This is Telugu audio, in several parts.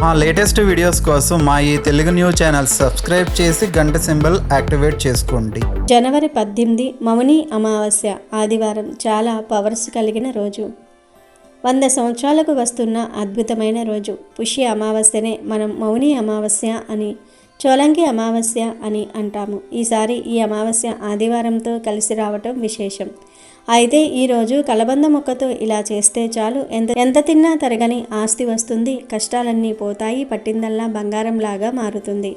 మా లేటెస్ట్ వీడియోస్ కోసం మా ఈ తెలుగు న్యూస్ ఛానల్ సబ్స్క్రైబ్ చేసి గంట సింబల్ యాక్టివేట్ చేసుకోండి. జనవరి 18 మౌని అమావాస్య ఆదివారం చాలా పవర్స్ కలిగిన రోజు. 100 సంవత్సరాలకు వస్తున్న అద్భుతమైన రోజు. పుష్య అమావాస్యనే మనం మౌని అమావాస్య అని, చోలంగి అమావాస్య అని అంటాము. ఈసారి ఈ అమావాస్య ఆదివారంతో కలిసి రావటం విశేషం. అయితే ఈరోజు కలబంద మొక్కతో ఇలా చేస్తే చాలు, ఎంత తిన్నా తరగని ఆస్తి వస్తుంది, కష్టాలన్నీ పోతాయి, పట్టిందల్లా బంగారంలాగా మారుతుంది.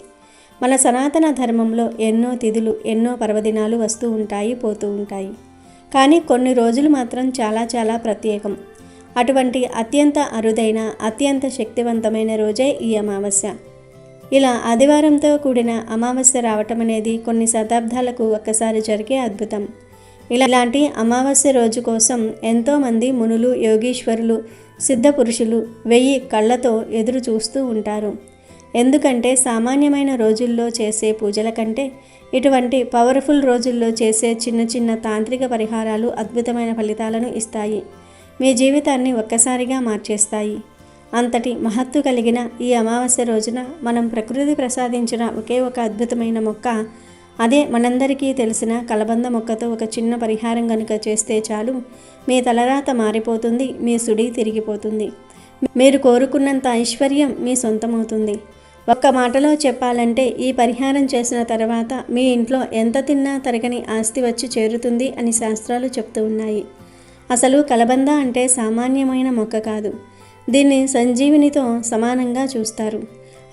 మన సనాతన ధర్మంలో ఎన్నో తిథులు, ఎన్నో పర్వదినాలు వస్తూ ఉంటాయి, పోతూ ఉంటాయి. కానీ కొన్ని రోజులు మాత్రం చాలా చాలా ప్రత్యేకం. అటువంటి అత్యంత అరుదైన, అత్యంత శక్తివంతమైన రోజే ఈ అమావాస్య. ఇలా ఆదివారంతో కూడిన అమావాస్య రావటం అనేది కొన్ని శతాబ్దాలకు ఒక్కసారి జరిగే అద్భుతం. ఇలాంటి అమావాస్య రోజు కోసం ఎంతోమంది మునులు, యోగీశ్వరులు, సిద్ధ పురుషులు 1000 కళ్ళతో ఎదురు చూస్తూ ఉంటారు. ఎందుకంటే సామాన్యమైన రోజుల్లో చేసే పూజల కంటే ఇటువంటి పవర్ఫుల్ రోజుల్లో చేసే చిన్న చిన్న తాంత్రిక పరిహారాలు అద్భుతమైన ఫలితాలను ఇస్తాయి. మీ జీవితాన్ని ఒక్కసారిగా మార్చేస్తాయి. అంతటి మహత్తు కలిగిన ఈ అమావాస్య రోజున మనం ప్రకృతి ప్రసాదించిన ఒకే ఒక అద్భుతమైన మొక్క, అదే మనందరికీ తెలిసిన కలబంద మొక్కతో ఒక చిన్న పరిహారం కనుక చేస్తే చాలు, మీ తలరాత మారిపోతుంది, మీ సుడి తిరిగిపోతుంది, మీరు కోరుకున్నంత ఐశ్వర్యం మీ సొంతమవుతుంది. ఒక్క మాటలో చెప్పాలంటే ఈ పరిహారం చేసిన తర్వాత మీ ఇంట్లో ఎంత తిన్నా తరగని ఆస్తి వచ్చి చేరుతుంది అని శాస్త్రాలు చెప్తూ ఉన్నాయి. అసలు కలబంద అంటే సామాన్యమైన మొక్క కాదు. దీన్ని సంజీవినితో సమానంగా చూస్తారు.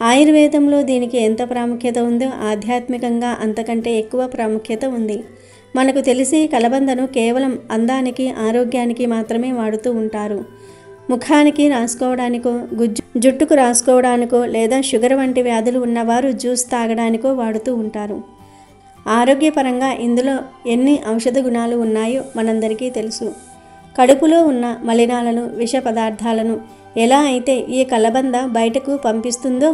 ఆయుర్వేదంలో దీనికి ఎంత ప్రాముఖ్యత ఉందో ఆధ్యాత్మికంగా అంతకంటే ఎక్కువ ప్రాముఖ్యత ఉంది. మనకు తెలిసి కలబందను కేవలం అందానికి, ఆరోగ్యానికి మాత్రమే వాడుతూ ఉంటారు. ముఖానికి రాసుకోవడానికో, జుట్టుకు రాసుకోవడానికో, లేదా షుగర్ వంటి వ్యాధులు ఉన్నవారు జ్యూస్ తాగడానికో వాడుతూ ఉంటారు. ఆరోగ్యపరంగా ఇందులో ఎన్ని ఔషధ గుణాలు ఉన్నాయో మనందరికీ తెలుసు. కడుపులో ఉన్న మలినాలను, విష పదార్థాలను ఎలా అయితే ఈ కలబంద బయటకు పంపిస్తుందో,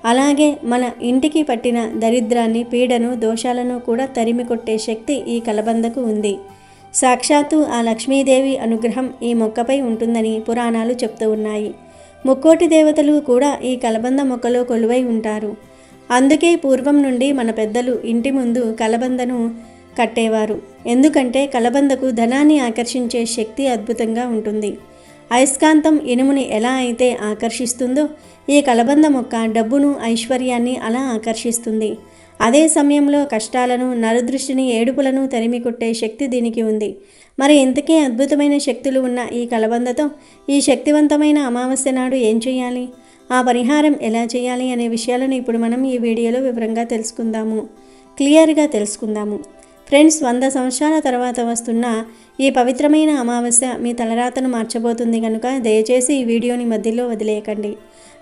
అలాగే మన ఇంటికి పట్టిన దరిద్రాన్ని, పీడను, దోషాలను కూడా తరిమి కొట్టే శక్తి ఈ కలబందకు ఉంది. సాక్షాత్తు ఆ లక్ష్మీదేవి అనుగ్రహం ఈ మొక్కపై ఉంటుందని పురాణాలు చెప్తూ ఉన్నాయి. ముక్కోటి దేవతలు కూడా ఈ కలబంద మొక్కలో కొలువై ఉంటారు. అందుకే పూర్వం నుండి మన పెద్దలు ఇంటి ముందు కలబందను కట్టేవారు. ఎందుకంటే కలబందకు ధనాన్ని ఆకర్షించే శక్తి అద్భుతంగా ఉంటుంది. అయస్కాంతం ఇనుముని ఎలా అయితే ఆకర్షిస్తుందో, ఈ కలబంద మొక్క డబ్బును, ఐశ్వర్యాన్ని అలా ఆకర్షిస్తుంది. అదే సమయంలో కష్టాలను, నరదృష్టిని, ఏడుపులను తరిమి కొట్టే శక్తి దీనికి ఉంది. మరి ఇంతకీ అద్భుతమైన శక్తులు ఉన్న ఈ కలబందతో ఈ శక్తివంతమైన అమావాస్య నాడు ఏం చేయాలి, ఆ పరిహారం ఎలా చేయాలి అనే విషయాలను ఇప్పుడు మనం ఈ వీడియోలో వివరంగా తెలుసుకుందాము, క్లియర్గా తెలుసుకుందాము. ఫ్రెండ్స్, 100 సంవత్సరాల తర్వాత వస్తున్న ఈ పవిత్రమైన అమావాస్య మీ తలరాతను మార్చబోతుంది కనుక దయచేసి ఈ వీడియోని మధ్యలో వదిలేయకండి.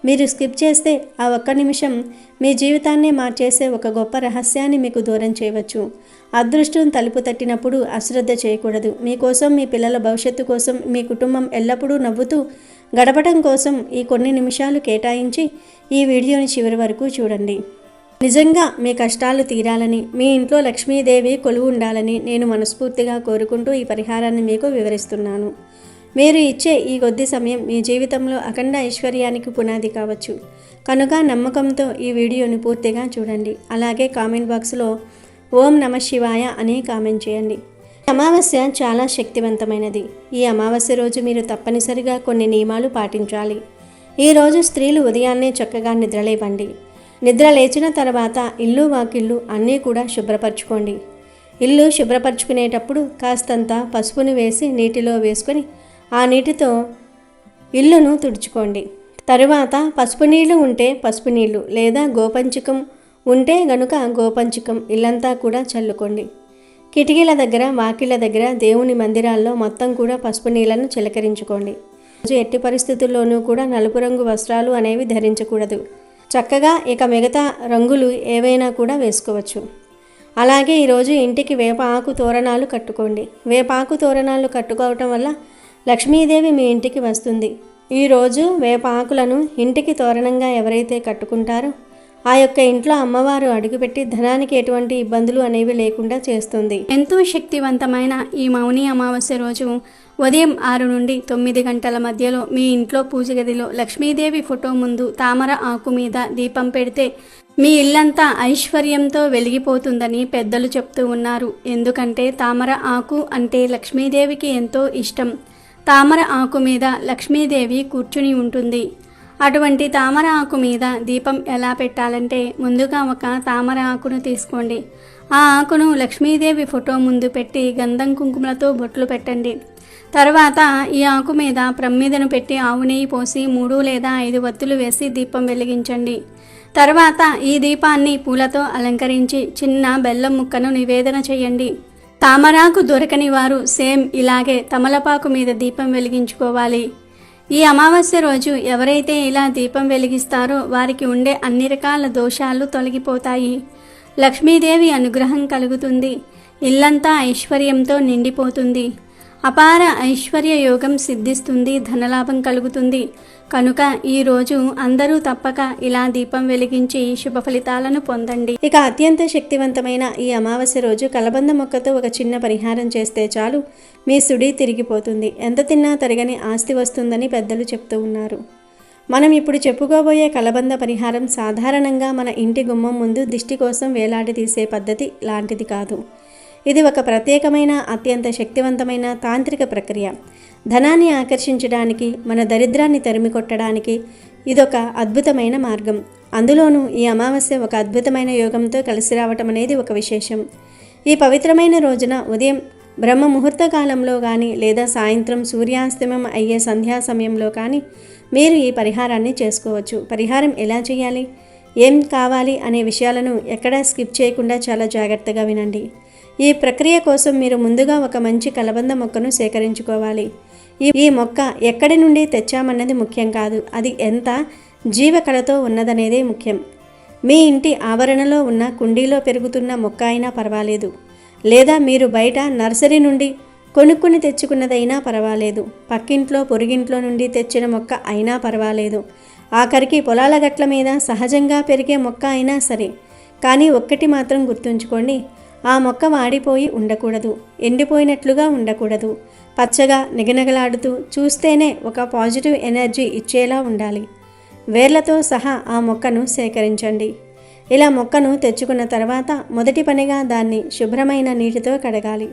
మీరు స్కిప్ చేస్తే ఆ ఒక్క నిమిషం మీ జీవితాన్నే మార్చేసే ఒక గొప్ప రహస్యాన్ని మీకు దూరం చేయవచ్చు. అదృష్టం తలుపు తట్టినప్పుడు అశ్రద్ధ చేయకూడదు. మీకోసం, మీ పిల్లల భవిష్యత్తు కోసం, మీ కుటుంబం ఎల్లప్పుడూ నవ్వుతూ గడపడం కోసం ఈ కొన్ని నిమిషాలు కేటాయించి ఈ వీడియోని చివరి వరకు చూడండి. నిజంగా మీ కష్టాలు తీరాలని, మీ ఇంట్లో లక్ష్మీదేవి కొలువు ఉండాలని నేను మనస్ఫూర్తిగా కోరుకుంటూ ఈ పరిహారాన్ని మీకు వివరిస్తున్నాను. మీరు ఇచ్చే ఈ కొద్ది సమయం మీ జీవితంలో అఖండ ఐశ్వర్యానికి పునాది కావచ్చు. కనుక నమ్మకంతో ఈ వీడియోని పూర్తిగా చూడండి. అలాగే కామెంట్ బాక్స్లో ఓం నమః శివాయ అని కామెంట్ చేయండి. అమావాస్య చాలా శక్తివంతమైనది. ఈ అమావాస్య రోజు మీరు తప్పనిసరిగా కొన్ని నియమాలు పాటించాలి. ఈరోజు స్త్రీలు ఉదయాన్నే చక్కగా నిద్రలేవండి. నిద్ర లేచిన తర్వాత ఇల్లు, వాకిళ్ళు అన్నీ కూడా శుభ్రపరచుకోండి. ఇల్లు శుభ్రపరచుకునేటప్పుడు కాస్తంత పసుపుని వేసి నీటిలో వేసుకొని ఆ నీటితో ఇల్లును తుడుచుకోండి. తరువాత పసుపు నీళ్ళు ఉంటే పసుపు నీళ్ళు, లేదా గోపంచకం ఉంటే గనుక గోపంచకం ఇల్లంతా కూడా చల్లుకోండి. కిటికీల దగ్గర, వాకిళ్ళ దగ్గర, దేవుని మందిరాల్లో మొత్తం కూడా పసుపు నీళ్లను చిలకరించుకోండి. ఎట్టి పరిస్థితుల్లోనూ కూడా నలుపు రంగు వస్త్రాలు అనేవి ధరించకూడదు. చక్కగా ఇక మిగతా రంగులు ఏవైనా కూడా వేసుకోవచ్చు. అలాగే ఈరోజు ఇంటికి వేప ఆకు తోరణాలు కట్టుకోండి. వేప ఆకు తోరణాలు కట్టుకోవటం వల్ల లక్ష్మీదేవి మీ ఇంటికి వస్తుంది. ఈరోజు వేప ఆకులను ఇంటికి తోరణంగా ఎవరైతే కట్టుకుంటారో ఆ యొక్క ఇంట్లో అమ్మవారు అడుగుపెట్టి ధనానికి ఎటువంటి ఇబ్బందులు అనేవి లేకుండా చేస్తుంది. ఎంతో శక్తివంతమైన ఈ మౌని అమావాస్య రోజు ఉదయం 6 నుండి 9 గంటల మధ్యలో మీ ఇంట్లో పూజ గదిలో లక్ష్మీదేవి ఫోటో ముందు తామర ఆకు మీద దీపం పెడితే మీ ఇల్లంతా ఐశ్వర్యంతో వెలిగిపోతుందని పెద్దలు చెప్తూ ఉన్నారు. ఎందుకంటే తామర ఆకు అంటే లక్ష్మీదేవికి ఎంతో ఇష్టం. తామర ఆకు మీద లక్ష్మీదేవి కూర్చుని ఉంటుంది. అటువంటి తామర ఆకు మీద దీపం ఎలా పెట్టాలంటే ముందుగా ఒక తామర ఆకును తీసుకోండి. ఆ ఆకును లక్ష్మీదేవి ఫోటో ముందు పెట్టి గంధం కుంకుమలతో బొట్లు పెట్టండి. తర్వాత ఈ ఆకు మీద ప్రమ్మిదను పెట్టి ఆవు నెయ్యి పోసి 3 లేదా 5 వత్తులు వేసి దీపం వెలిగించండి. తర్వాత ఈ దీపాన్ని పూలతో అలంకరించి చిన్న బెల్లం ముక్కను నివేదన చేయండి. తామరాకు దొరకని వారు సేమ్ ఇలాగే తమలపాకు మీద దీపం వెలిగించుకోవాలి. ఈ అమావాస్య రోజు ఎవరైతే ఇలా దీపం వెలిగిస్తారో వారికి ఉండే అన్ని రకాల దోషాలు తొలగిపోతాయి. లక్ష్మీదేవి అనుగ్రహం కలుగుతుంది. ఇల్లంతా ఐశ్వర్యంతో నిండిపోతుంది. అపార ఐశ్వర్య యోగం సిద్ధిస్తుంది. ధనలాభం కలుగుతుంది. కనుక ఈరోజు అందరూ తప్పక ఇలా దీపం వెలిగించి శుభ ఫలితాలను పొందండి. ఇక అత్యంత శక్తివంతమైన ఈ అమావాస్య రోజు కలబంద మొక్కతో ఒక చిన్న పరిహారం చేస్తే చాలు మీ సుడి తిరిగిపోతుంది. ఎంత తిన్నా తరగని ఆస్తి వస్తుందని పెద్దలు చెప్తూ ఉన్నారు. మనం ఇప్పుడు చెప్పుకోబోయే కలబంద పరిహారం సాధారణంగా మన ఇంటి గుమ్మం ముందు దిష్టి కోసం వేలాడి తీసే పద్ధతి లాంటిది కాదు. ఇది ఒక ప్రత్యేకమైన అత్యంత శక్తివంతమైన తాంత్రిక ప్రక్రియ. ధనాన్ని ఆకర్షించడానికి, మన దరిద్రాన్ని తరిమి కొట్టడానికి ఇదొక అద్భుతమైన మార్గం. అందులోనూ ఈ అమావాస్య ఒక అద్భుతమైన యోగంతో కలిసి రావటం అనేది ఒక విశేషం. ఈ పవిత్రమైన రోజున ఉదయం బ్రహ్మ ముహూర్త కాలంలో కానీ లేదా సాయంత్రం సూర్యాస్తమయం అయ్యే సంధ్యా సమయంలో కానీ మీరు ఈ పరిహారాన్ని చేసుకోవచ్చు. పరిహారం ఎలా చేయాలి, ఏం కావాలి అనే విషయాలను ఎక్కడా స్కిప్ చేయకుండా చాలా జాగ్రత్తగా వినండి. ఈ ప్రక్రియ కోసం మీరు ముందుగా ఒక మంచి కలబంద మొక్కను సేకరించుకోవాలి. ఈ మొక్క ఎక్కడి నుండి తెచ్చామన్నది ముఖ్యం కాదు, అది ఎంత జీవకళతో ఉన్నదనేదే ముఖ్యం. మీ ఇంటి ఆవరణలో ఉన్న కుండీలో పెరుగుతున్న మొక్క అయినా పర్వాలేదు, లేదా మీరు బయట నర్సరీ నుండి కొనుక్కుని తెచ్చుకున్నదైనా పర్వాలేదు, పక్కింట్లో పొరుగింట్లో నుండి తెచ్చిన మొక్క అయినా పర్వాలేదు, ఆఖరికి పొలాల గట్ల మీద సహజంగా పెరిగే మొక్క అయినా సరే. కానీ ఒక్కటి మాత్రం గుర్తుంచుకోండి, ఆ మొక్క వాడిపోయి ఉండకూడదు, ఎండిపోయినట్లుగా ఉండకూడదు, పచ్చగా నిగనగలాడుతూ చూస్తేనే ఒక పాజిటివ్ ఎనర్జీ ఇచ్చేలా ఉండాలి. వేర్లతో సహా ఆ మొక్కను సేకరించండి. ఇలా మొక్కను తెచ్చుకున్న తర్వాత మొదటి పనిగా దాన్ని శుభ్రమైన నీటితో కడగాలి.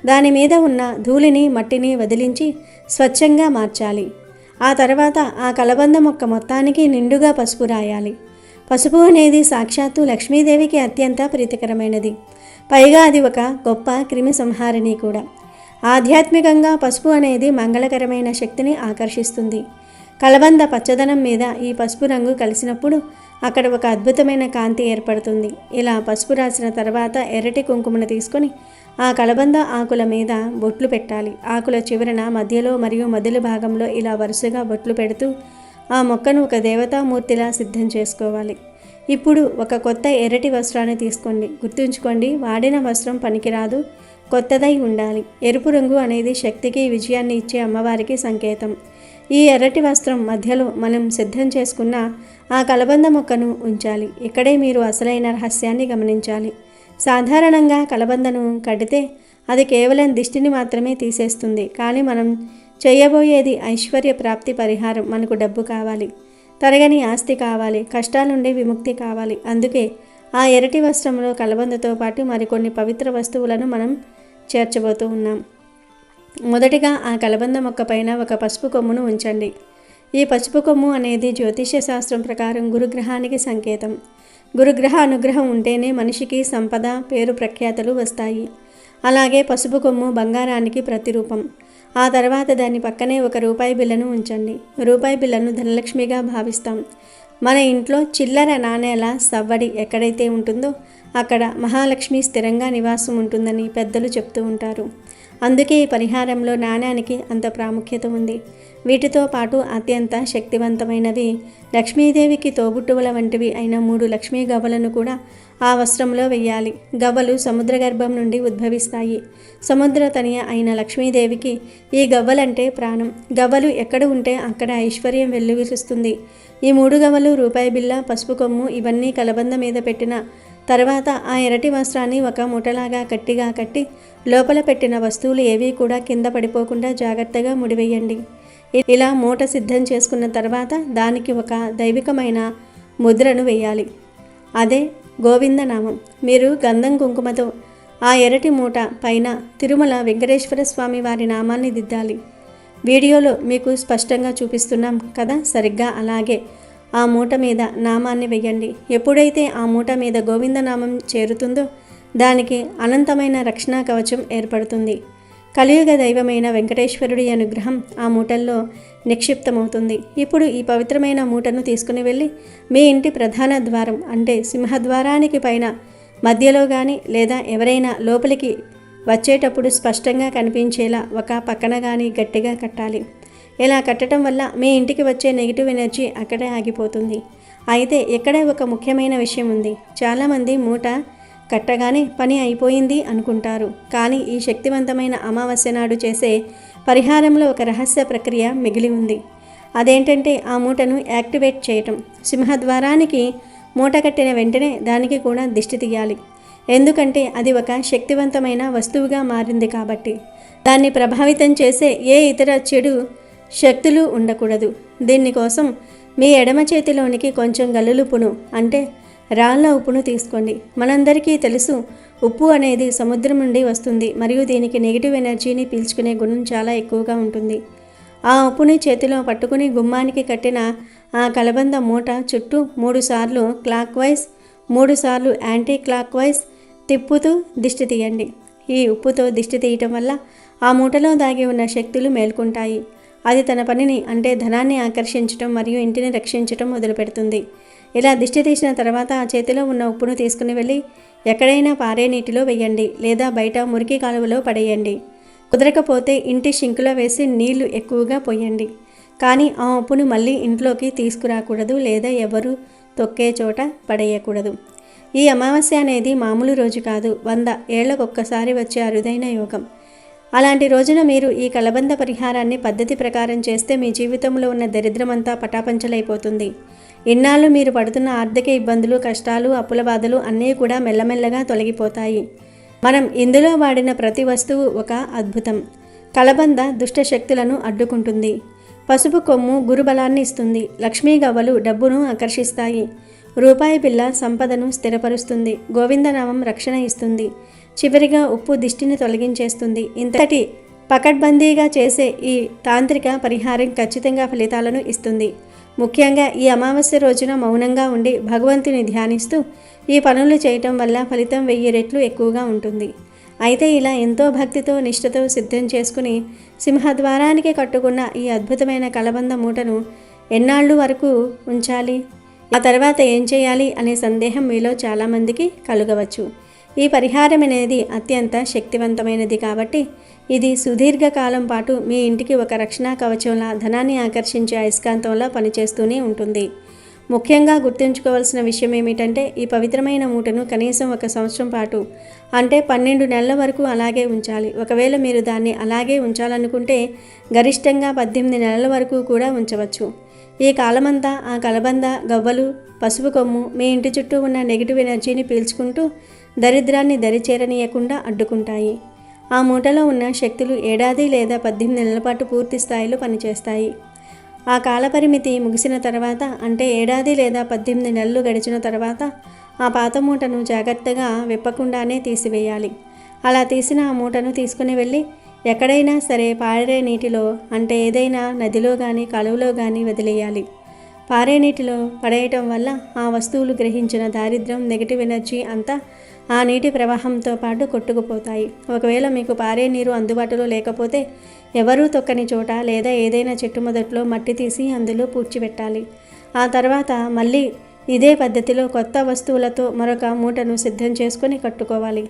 దాని మీద ఉన్న ధూళిని మట్టిని వదిలించి స్వచ్ఛంగా మార్చాలి. ఆ తర్వాత ఆ కలబంద మొక్క మొత్తానికి నిండుగా పసుపు రాయాలి. పసుపు అనేది సాక్షాత్తు లక్ష్మీదేవికి అత్యంత ప్రీతికరమైనది. పైగా అది ఒక గొప్ప క్రిమి సంహారిణి కూడా. ఆధ్యాత్మికంగా పసుపు అనేది మంగళకరమైన శక్తిని ఆకర్షిస్తుంది. కలబంద పచ్చదనం మీద ఈ పసుపు రంగు కలిసినప్పుడు అక్కడ ఒక అద్భుతమైన కాంతి ఏర్పడుతుంది. ఇలా పసుపు రాసిన తర్వాత ఎర్రటి కుంకుమను తీసుకొని ఆ కలబంద ఆకుల మీద బొట్లు పెట్టాలి. ఆకుల చివరన మధ్యలో మరియు మొదటి భాగంలో ఇలా వరుసగా బొట్లు పెడుతూ ఆ మొక్కను ఒక దేవతామూర్తిలా సిద్ధం చేసుకోవాలి. ఇప్పుడు ఒక కొత్త ఎర్రటి వస్త్రాన్ని తీసుకోండి. గుర్తుంచుకోండి, వాడిన వస్త్రం పనికిరాదు, కొత్తదై ఉండాలి. ఎరుపు రంగు అనేది శక్తికి, విజయాన్ని ఇచ్చే అమ్మవారికి సంకేతం. ఈ ఎర్రటి వస్త్రం మధ్యలో మనం సిద్ధం చేసుకున్న ఆ కలబంద మొక్కను ఉంచాలి. ఇక్కడే మీరు అసలైన రహస్యాన్ని గమనించాలి. సాధారణంగా కలబందను కడితే అది కేవలం దిష్టిని మాత్రమే తీసేస్తుంది. కానీ మనం చేయబోయేది ఐశ్వర్య ప్రాప్తి పరిహారం. మనకు డబ్బు కావాలి, తరగని ఆస్తి కావాలి, కష్టాల నుండి విముక్తి కావాలి. అందుకే ఆ ఎర్రటి వస్త్రంలో కలబందతో పాటు మరికొన్ని పవిత్ర వస్తువులను మనం చేర్చబోతూ ఉన్నాం. మొదటిగా ఆ కలబంద మొక్క పైన ఒక పసుపు కొమ్మును ఉంచండి. ఈ పసుపు కొమ్ము అనేది జ్యోతిష్య శాస్త్రం ప్రకారం గురుగ్రహానికి సంకేతం. గురుగ్రహ అనుగ్రహం ఉంటేనే మనిషికి సంపద, పేరు ప్రఖ్యాతలు వస్తాయి. అలాగే పసుపు కొమ్ము బంగారానికి ప్రతిరూపం. ఆ తర్వాత దాని పక్కనే ఒక రూపాయి బిళ్ళను ఉంచండి. రూపాయి బిళ్ళను ధనలక్ష్మిగా భావిస్తాం. మన ఇంట్లో చిల్లర నాణేల సవ్వడి ఎక్కడైతే ఉంటుందో అక్కడ మహాలక్ష్మి స్థిరంగా నివాసం ఉంటుందని పెద్దలు చెప్తూ ఉంటారు. అందుకే ఈ పరిహారంలో నాణ్యానికి అంత ప్రాముఖ్యత ఉంది. వీటితో పాటు అత్యంత శక్తివంతమైనవి, లక్ష్మీదేవికి తోబుట్టువుల వంటివి అయిన 3 లక్ష్మీ గవ్వలను కూడా ఆ వస్త్రంలో వెయ్యాలి. గవ్వలు సముద్ర గర్భం నుండి ఉద్భవిస్తాయి. సముద్ర తనియ అయిన లక్ష్మీదేవికి ఈ గవ్వలంటే ప్రాణం. గవ్వలు ఎక్కడ ఉంటే అక్కడ ఐశ్వర్యం వెల్లువిరుస్తుంది. ఈ 3 గవ్వలు, రూపాయి బిళ్ళ, పసుపు కొమ్ము ఇవన్నీ కలబంద మీద పెట్టిన తర్వాత ఆ ఎర్రటి వస్త్రాన్ని ఒక మూటలాగా గట్టిగా కట్టి లోపల పెట్టిన వస్తువులు ఏవీ కూడా కింద పడిపోకుండా జాగ్రత్తగా ముడివేయండి. ఇలా మూట సిద్ధం చేసుకున్న తర్వాత దానికి ఒక దైవికమైన ముద్రను వేయాలి. అదే గోవిందనామం. మీరు గంధం కుంకుమతో ఆ ఎర్రటి మూట పైన తిరుమల వెంకటేశ్వర స్వామి వారి నామాన్ని దిద్దాలి. వీడియోలో మీకు స్పష్టంగా చూపిస్తున్నాం కదా, సరిగ్గా అలాగే ఆ మూట మీద నామాన్ని వెయ్యండి. ఎప్పుడైతే ఆ మూట మీద గోవిందనామం చేరుతుందో దానికి అనంతమైన రక్షణ కవచం ఏర్పడుతుంది. కలియుగ దైవమైన వెంకటేశ్వరుడి అనుగ్రహం ఆ మూటల్లో నిక్షిప్తమవుతుంది. ఇప్పుడు ఈ పవిత్రమైన మూటను తీసుకుని వెళ్ళి మీ ఇంటి ప్రధాన ద్వారం అంటే సింహద్వారానికి పైన మధ్యలో కానీ లేదా ఎవరైనా లోపలికి వచ్చేటప్పుడు స్పష్టంగా కనిపించేలా ఒక పక్కన కానీ గట్టిగా కట్టాలి. ఇలా కట్టడం వల్ల మీ ఇంటికి వచ్చే నెగిటివ్ ఎనర్జీ అక్కడే ఆగిపోతుంది. అయితే ఇక్కడే ఒక ముఖ్యమైన విషయం ఉంది. చాలామంది మూట కట్టగానే పని అయిపోయింది అనుకుంటారు. కానీ ఈ శక్తివంతమైన అమావాస్య నాడు చేసే పరిహారంలో ఒక రహస్య ప్రక్రియ మిగిలి ఉంది. అదేంటంటే ఆ మూటను యాక్టివేట్ చేయటం. సింహద్వారానికి మూట కట్టిన వెంటనే దానికి కూడా దిష్టి తీయాలి. ఎందుకంటే అది ఒక శక్తివంతమైన వస్తువుగా మారింది కాబట్టి. దాన్ని ప్రభావితం చేసే ఏ ఇతర చెడు శక్తులు ఉండకూడదు. దీనికోసం మీ ఎడమ చేతిలోనికి కొంచెం గల్లులుపును అంటే రాళ్ళ ఉప్పును తీసుకోండి. మనందరికీ తెలుసు, ఉప్పు అనేది సముద్రం నుండి వస్తుంది మరియు దీనికి నెగిటివ్ ఎనర్జీని పీల్చుకునే గుణం చాలా ఎక్కువగా ఉంటుంది. ఆ ఉప్పుని చేతిలో పట్టుకుని గుమ్మానికి కట్టిన ఆ కలబంద మూట చుట్టూ 3 సార్లు క్లాక్ వైజ్, 3 సార్లు యాంటీ క్లాక్ వైజ్ తిప్పుతూ దిష్టి తీయండి. ఈ ఉప్పుతో దిష్టి తీయటం వల్ల ఆ మూటలో దాగి ఉన్న శక్తులు మేల్కొంటాయి. అది తన పనిని అంటే ధనాన్ని ఆకర్షించటం మరియు ఇంటిని రక్షించటం మొదలుపెడుతుంది. ఇలా దిష్టి తీసిన తర్వాత ఆ చేతిలో ఉన్న ఉప్పును తీసుకుని వెళ్ళి ఎక్కడైనా పారే నీటిలో వేయండి లేదా బయట మురికి కాలువలో పడేయండి. కుదరకపోతే ఇంటి షింకులో వేసి నీళ్లు ఎక్కువగా పోయండి. కానీ ఆ ఉప్పును మళ్ళీ ఇంట్లోకి తీసుకురాకూడదు లేదా ఎవరు తొక్కే చోట పడేయకూడదు. ఈ అమావాస్య అనేది మామూలు రోజు కాదు, 100 ఏళ్లకొక్కసారి వచ్చే అరుదైన యోగం. అలాంటి రోజున మీరు ఈ కలబంద పరిహారాన్ని పద్ధతి ప్రకారం చేస్తే మీ జీవితంలో ఉన్న దరిద్రమంతా పటాపంచలైపోతుంది. ఇన్నాళ్ళు మీరు పడుతున్న ఆర్థిక ఇబ్బందులు, కష్టాలు, అప్పుల బాధలు అన్నీ కూడా మెల్లమెల్లగా తొలగిపోతాయి. మనం ఇందులో వాడిన ప్రతి వస్తువు ఒక అద్భుతం. కలబంద దుష్ట శక్తులను అడ్డుకుంటుంది. పసుపు కొమ్ము గురుబలాన్ని ఇస్తుంది. లక్ష్మీ గవ్వలు డబ్బును ఆకర్షిస్తాయి. రూపాయి బిళ్ళ సంపదను స్థిరపరుస్తుంది. గోవిందనామం రక్షణ ఇస్తుంది. చివరిగా ఉప్పు దిష్టిని తొలగించేస్తుంది. ఇంతటి పకడ్బందీగా చేసే ఈ తాంత్రిక పరిహారం ఖచ్చితంగా ఫలితాలను ఇస్తుంది. ముఖ్యంగా ఈ అమావాస్య రోజున మౌనంగా ఉండి భగవంతుని ధ్యానిస్తూ ఈ పనులు చేయటం వల్ల ఫలితం 1000 రెట్లు ఎక్కువగా ఉంటుంది. అయితే ఇలా ఎంతో భక్తితో నిష్ఠతో సిద్ధం చేసుకుని సింహద్వారానికి కట్టుకున్న ఈ అద్భుతమైన కలబంద మూటను ఎన్నాళ్ళు వరకు ఉంచాలి, ఆ తర్వాత ఏం చేయాలి అనే సందేహం మీలో చాలామందికి కలుగవచ్చు. ఈ పరిహారం అనేది అత్యంత శక్తివంతమైనది కాబట్టి ఇది సుదీర్ఘకాలం పాటు మీ ఇంటికి ఒక రక్షణ కవచంలా, ధనాన్ని ఆకర్షించే అయస్కాంతంలా పనిచేస్తూనే ఉంటుంది. ముఖ్యంగా గుర్తుంచుకోవాల్సిన విషయం ఏమిటంటే ఈ పవిత్రమైన మూటను కనీసం 1 సంవత్సరం పాటు అంటే 12 నెలల వరకు అలాగే ఉంచాలి. ఒకవేళ మీరు దాన్ని అలాగే ఉంచాలనుకుంటే గరిష్టంగా 18 నెలల వరకు కూడా ఉంచవచ్చు. ఈ కాలమంతా ఆ కలబంద గవ్వలు, పసుపు కొమ్ము మీ ఇంటి చుట్టూ ఉన్న నెగిటివ్ ఎనర్జీని పీల్చుకుంటూ దరిద్రాన్ని దరిచేరనీయకుండా అడ్డుకుంటాయి. ఆ మూటలో ఉన్న శక్తులు 7 లేదా 18 నెలల పాటు పూర్తి స్థాయిలో పనిచేస్తాయి. ఆ కాలపరిమితి ముగిసిన తర్వాత అంటే 7 లేదా 18 నెలలు గడిచిన తర్వాత ఆ పాత మూటను జాగ్రత్తగా విప్పకుండానే తీసివేయాలి. అలా తీసిన ఆ మూటను తీసుకుని వెళ్ళి ఎక్కడైనా సరే పారే నీటిలో అంటే ఏదైనా నదిలో కానీ కాలువలో కానీ వదిలేయాలి. పారే నీటిలో పడేయటం వల్ల ఆ వస్తువులు గ్రహించిన దారిద్ర్యం, నెగిటివ్ ఎనర్జీ అంతా ఆ నీటి ప్రవాహంతో పాటు కొట్టుకుపోతాయి. ఒకవేళ మీకు పారే నీరు అందుబాటులో లేకపోతే ఎవరూ తొక్కని చోట లేదా ఏదైనా చెట్టు మొదట్లో మట్టి తీసి అందులో పూడ్చిపెట్టాలి. ఆ తర్వాత మళ్ళీ ఇదే పద్ధతిలో కొత్త వస్తువులతో మరొక మూటను సిద్ధం చేసుకొని కట్టుకోవాలి.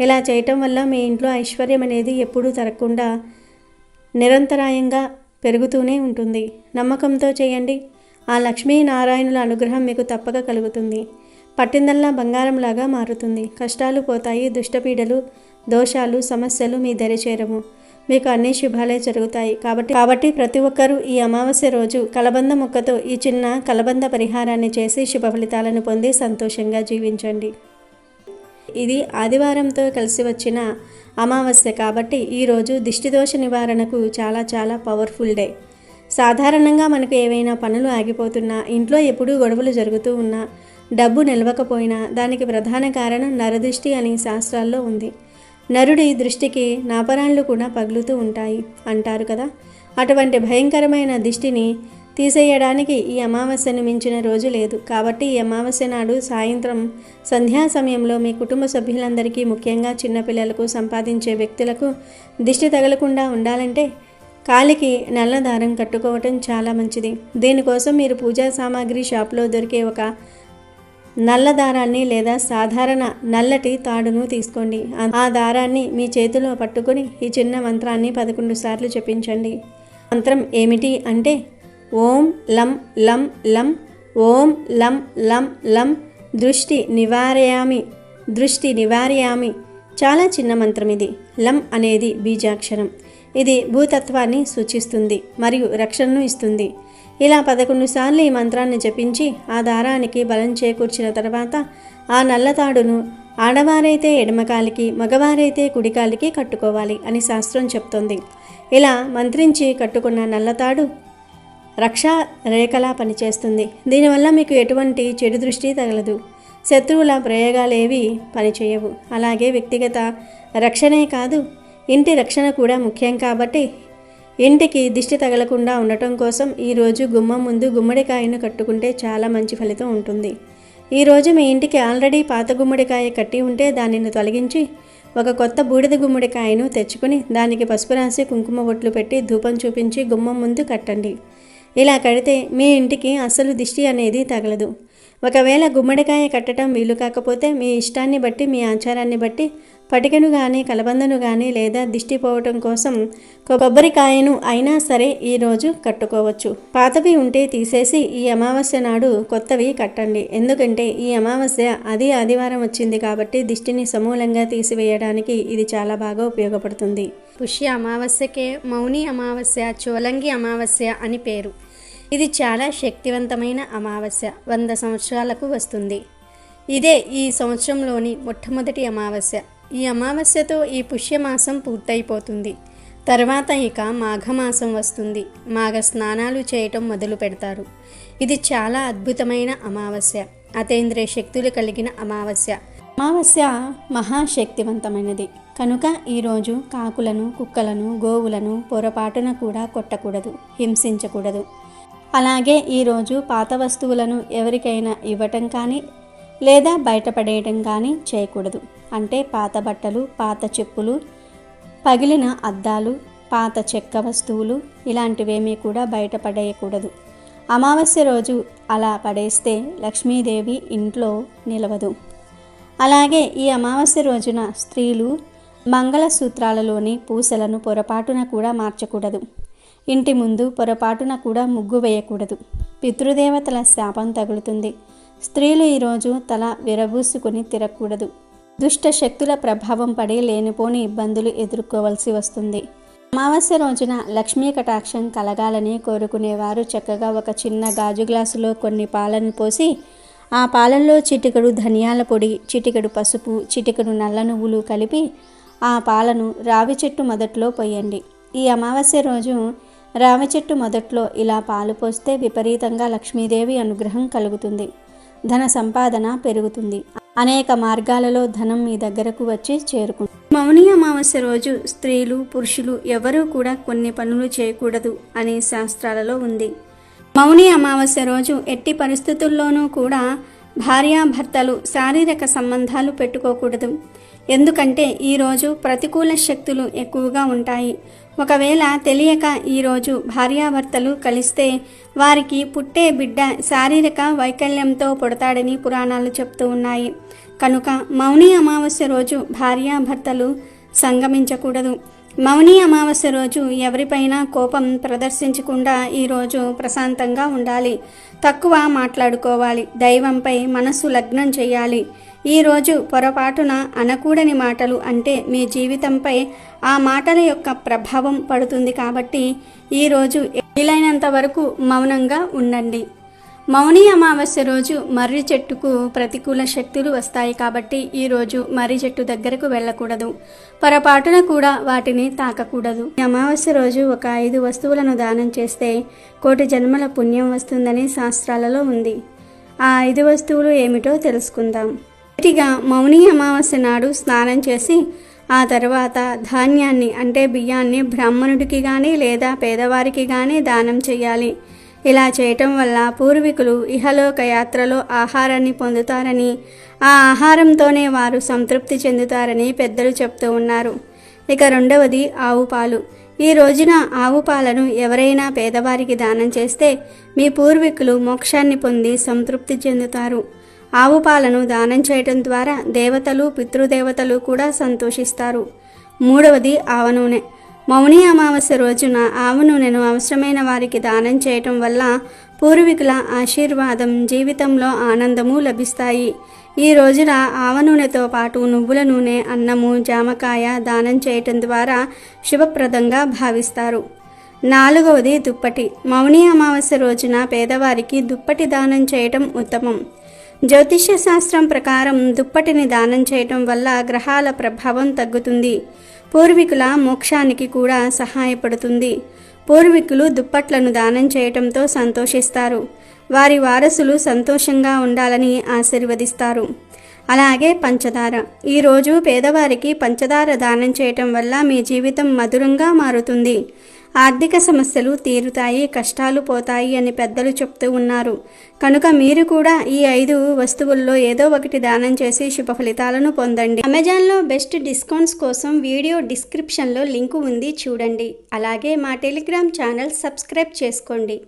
ఇలా చేయటం వల్ల మీ ఇంట్లో ఐశ్వర్యం అనేది ఎప్పుడూ తరగకుండా నిరంతరాయంగా పెరుగుతూనే ఉంటుంది. నమ్మకంతో చేయండి. ఆ లక్ష్మీనారాయణుల అనుగ్రహం మీకు తప్పక కలుగుతుంది. పట్టిందల్లా బంగారంలాగా మారుతుంది. కష్టాలు పోతాయి. దుష్టపీడలు, దోషాలు, సమస్యలు మీ దరి చేరము. మీకు అన్ని శుభాలే జరుగుతాయి. కాబట్టి ప్రతి ఒక్కరూ ఈ అమావాస్య రోజు కలబంద మొక్కతో ఈ చిన్న కలబంద పరిహారాన్ని చేసి శుభ ఫలితాలను పొంది సంతోషంగా జీవించండి. ఇది ఆదివారంతో కలిసి వచ్చిన అమావాస్య కాబట్టి ఈరోజు దిష్టిదోష నివారణకు చాలా చాలా పవర్ఫుల్ డే. సాధారణంగా మనకు ఏవైనా పనులు ఆగిపోతున్నా, ఇంట్లో ఎప్పుడూ గొడవలు జరుగుతూ ఉన్నా, డబ్బు నిలవకపోయినా దానికి ప్రధాన కారణం నరదృష్టి అని శాస్త్రాల్లో ఉంది. నరుడి దృష్టికి నాపరాళ్ళు కూడా పగులుతూ ఉంటాయి అంటారు కదా. అటువంటి భయంకరమైన దిష్టిని తీసేయడానికి ఈ అమావాస్యను మించిన రోజు లేదు. కాబట్టి ఈ అమావాస్య నాడు సాయంత్రం సంధ్యా సమయంలో మీ కుటుంబ సభ్యులందరికీ, ముఖ్యంగా చిన్నపిల్లలకు, సంపాదించే వ్యక్తులకు దిష్టి తగలకుండా ఉండాలంటే కాలికి నల్ల దారం కట్టుకోవటం చాలా మంచిది. దీనికోసం మీరు పూజా సామాగ్రి షాప్లో దొరికే ఒక నల్ల దారాన్ని లేదా సాధారణ నల్లటి తాడును తీసుకోండి. ఆ దారాన్ని మీ చేతిలో పట్టుకొని ఈ చిన్న మంత్రాన్ని 11 సార్లు జపించండి. మంత్రం ఏమిటి అంటే ఓం లం లం లం, ఓం లం లం లం, దృష్టి నివారయామి, దృష్టి నివారయామి. చాలా చిన్న మంత్రం ఇది. లం అనేది బీజాక్షరం. ఇది భూతత్వాన్ని సూచిస్తుంది మరియు రక్షణను ఇస్తుంది. ఇలా 11 సార్లు ఈ మంత్రాన్ని జపించి ఆ దారానికి బలం చేకూర్చిన తర్వాత ఆ నల్లతాడును ఆడవారైతే ఎడమకాలికి, మగవారైతే కుడికాలికి కట్టుకోవాలి అని శాస్త్రం చెప్తోంది. ఇలా మంత్రించి కట్టుకున్న నల్లతాడు రక్షా రేఖలా పనిచేస్తుంది. దీనివల్ల మీకు ఎటువంటి చెడు దృష్టి తగలదు. శత్రువుల ప్రయోగాలేవి పనిచేయవు. అలాగే వ్యక్తిగత రక్షణే కాదు, ఇంటి రక్షణ కూడా ముఖ్యం. కాబట్టి ఇంటికి దిష్టి తగలకుండా ఉండటం కోసం ఈరోజు గుమ్మం ముందు గుమ్మడికాయను కట్టుకుంటే చాలా మంచి ఫలితం ఉంటుంది. ఈరోజు మీ ఇంటికి ఆల్రెడీ పాత గుమ్మడికాయ కట్టి ఉంటే దానిని తొలగించి ఒక కొత్త బూడిద గుమ్మడికాయను తెచ్చుకొని దానికి పసుపు రాసి కుంకుమ బొట్లు పెట్టి ధూపం చూపించి గుమ్మం ముందు కట్టండి. ఇలా కడితే మీ ఇంటికి అసలు దిష్టి అనేది తగలదు. ఒకవేళ గుమ్మడికాయ కట్టడం వీలు కాకపోతే మీ ఇష్టాన్ని బట్టి, మీ ఆచారాన్ని బట్టి పటికను కానీ, కలబందను కానీ, లేదా దిష్టి పోవటం కోసం కొబ్బరికాయను అయినా సరే ఈరోజు కట్టుకోవచ్చు. పాతవి ఉంటే తీసేసి ఈ అమావాస్య నాడు కొత్తవి కట్టండి. ఎందుకంటే ఈ అమావాస్య ఆదివారం వచ్చింది కాబట్టి దిష్టిని సమూలంగా తీసివేయడానికి ఇది చాలా బాగా ఉపయోగపడుతుంది. పుష్య అమావాస్యకే మౌని అమావాస్య, చోలంగి అమావాస్య అని పేరు. ఇది చాలా శక్తివంతమైన అమావాస్య. 100 సంవత్సరాలకు వస్తుంది. ఇదే ఈ సంవత్సరంలోని మొట్టమొదటి అమావాస్య. ఈ అమావాస్యతో ఈ పుష్యమాసం పూర్తయిపోతుంది. తర్వాత ఇక మాఘమాసం వస్తుంది. మాఘ స్నానాలు చేయటం మొదలు పెడతారు. ఇది చాలా అద్భుతమైన అమావాస్య. అతీంద్రియ శక్తులు కలిగిన అమావాస్య. అమావాస్య మహాశక్తివంతమైనది కనుక ఈరోజు కాకులను, కుక్కలను, గోవులను పొరపాటున కూడా కొట్టకూడదు, హింసించకూడదు. అలాగే ఈరోజు పాత వస్తువులను ఎవరికైనా ఇవ్వటం కానీ లేదా బయటపడేయటం కానీ చేయకూడదు. అంటే పాత బట్టలు, పాత చెప్పులు, పగిలిన అద్దాలు, పాత చెక్క వస్తువులు ఇలాంటివేమీ కూడా బయటపడేయకూడదు. అమావాస్య రోజు అలా పడేస్తే లక్ష్మీదేవి ఇంట్లో నిలవదు. అలాగే ఈ అమావాస్య రోజున స్త్రీలు మంగళసూత్రాలలోని పూసలను పొరపాటున కూడా మార్చకూడదు. ఇంటి ముందు పొరపాటున కూడా ముగ్గు వేయకూడదు. పితృదేవతల శాపం తగులుతుంది. స్త్రీలు ఈరోజు తల విరబూసుకుని తిరగకూడదు. దుష్ట శక్తుల ప్రభావం పడి లేనిపోని ఇబ్బందులు ఎదుర్కోవలసి వస్తుంది. అమావాస్య రోజున లక్ష్మీ కటాక్షం కలగాలని కోరుకునేవారు చక్కగా ఒక చిన్న గాజు గ్లాసులో కొన్ని పాలను పోసి ఆ పాలల్లో చిటికెడు ధనియాల పొడి, చిటికెడు పసుపు, చిటికెడు నల్ల నువ్వులు కలిపి ఆ పాలను రావి చెట్టు మొదట్లో పోయండి. ఈ అమావాస్య రోజు రావి చెట్టు మొదట్లో ఇలా పాలు పోస్తే విపరీతంగా లక్ష్మీదేవి అనుగ్రహం కలుగుతుంది. ధన సంపాదన పెరుగుతుంది. అనేక మార్గాలలో ధనం మీ దగ్గరకు వచ్చి చేరుకుంటుంది. మౌని అమావాస్య రోజు స్త్రీలు, పురుషులు ఎవరూ కూడా కొన్ని పనులు చేయకూడదు అని శాస్త్రాలలో ఉంది. మౌని అమావాస్య రోజు ఎట్టి పరిస్థితుల్లోనూ కూడా భార్యాభర్తలు శారీరక సంబంధాలు పెట్టుకోకూడదు. ఎందుకంటే ఈరోజు ప్రతికూల శక్తులు ఎక్కువగా ఉంటాయి. ఒకవేళ తెలియక ఈరోజు భార్యాభర్తలు కలిస్తే వారికి పుట్టే బిడ్డ శారీరక వైకల్యంతో పుడతాడని పురాణాలు చెప్తూ ఉన్నాయి. కనుక మౌని అమావాస్య రోజు భార్యాభర్తలు సంగమించకూడదు. మౌని అమావాస్య రోజు ఎవరిపైనా కోపం ప్రదర్శించకుండా ఈరోజు ప్రశాంతంగా ఉండాలి. తక్కువ మాట్లాడుకోవాలి. దైవంపై మనసు లగ్నం చేయాలి. ఈరోజు పొరపాటున అనకూడని మాటలు అంటే మీ జీవితంపై ఆ మాటల యొక్క ప్రభావం పడుతుంది. కాబట్టి ఈరోజు వీలైనంత వరకు మౌనంగా ఉండండి. మౌని అమావాస్య రోజు మర్రి చెట్టుకు ప్రతికూల శక్తులు వస్తాయి. కాబట్టి ఈరోజు మర్రి చెట్టు దగ్గరకు వెళ్ళకూడదు. పొరపాటున కూడా వాటిని తాకకూడదు. ఈ అమావాస్య రోజు ఒక 5 వస్తువులను దానం చేస్తే కోటి జన్మల పుణ్యం వస్తుందని శాస్త్రాలలో ఉంది. ఆ 5 వస్తువులు ఏమిటో తెలుసుకుందాం. మొదటిగా మౌని అమావాస్య నాడు స్నానం చేసి ఆ తర్వాత ధాన్యాన్ని అంటే బియ్యాన్ని బ్రాహ్మణుడికి కానీ లేదా పేదవారికి కానీ దానం చేయాలి. ఇలా చేయటం వల్ల పూర్వీకులు ఇహలోక యాత్రలో ఆహారాన్ని పొందుతారని, ఆ ఆహారంతోనే వారు సంతృప్తి చెందుతారని పెద్దలు చెప్తూ ఉన్నారు. ఇక రెండవది ఆవు పాలు. ఈ రోజున ఆవు పాలను ఎవరైనా పేదవారికి దానం చేస్తే మీ పూర్వీకులు మోక్షాన్ని పొంది సంతృప్తి చెందుతారు. ఆవు పాలను దానం చేయటం ద్వారా దేవతలు పితృదేవతలు కూడా సంతోషిస్తారు. మూడవది ఆవ నూనె. మౌని అమావాస్య రోజున ఆవు నూనెను అవసరమైన వారికి దానం చేయటం వల్ల పూర్వీకుల ఆశీర్వాదం, జీవితంలో ఆనందము లభిస్తాయి. ఈ రోజున ఆవ నూనెతో పాటు నువ్వుల నూనె, అన్నము, జామకాయ దానం చేయటం ద్వారా శుభప్రదంగా భావిస్తారు. నాలుగవది దుప్పటి. మౌని అమావాస్య రోజున పేదవారికి దుప్పటి దానం చేయటం ఉత్తమం. జ్యోతిష్య శాస్త్రం ప్రకారం దుప్పటిని దానం చేయటం వల్ల గ్రహాల ప్రభావం తగ్గుతుంది. పూర్వీకుల మోక్షానికి కూడా సహాయపడుతుంది. పూర్వీకులు దుప్పట్లను దానం చేయటంతో సంతోషిస్తారు. వారి వారసులు సంతోషంగా ఉండాలని ఆశీర్వదిస్తారు. అలాగే పంచదార. ఈరోజు పేదవారికి పంచదార దానం చేయటం వల్ల మీ జీవితం మధురంగా మారుతుంది. ఆర్థిక సమస్యలు తీరుతాయి, కష్టాలు పోతాయి అని పెద్దలు చెప్తూ ఉన్నారు. కనుక మీరు కూడా ఈ 5 వస్తువుల్లో ఏదో ఒకటి దానం చేసి శుభ ఫలితాలను పొందండి. అమెజాన్లో బెస్ట్ డిస్కౌంట్స్ కోసం వీడియో డిస్క్రిప్షన్లో లింకు ఉంది, చూడండి. అలాగే మా టెలిగ్రామ్ ఛానల్ సబ్స్క్రైబ్ చేసుకోండి.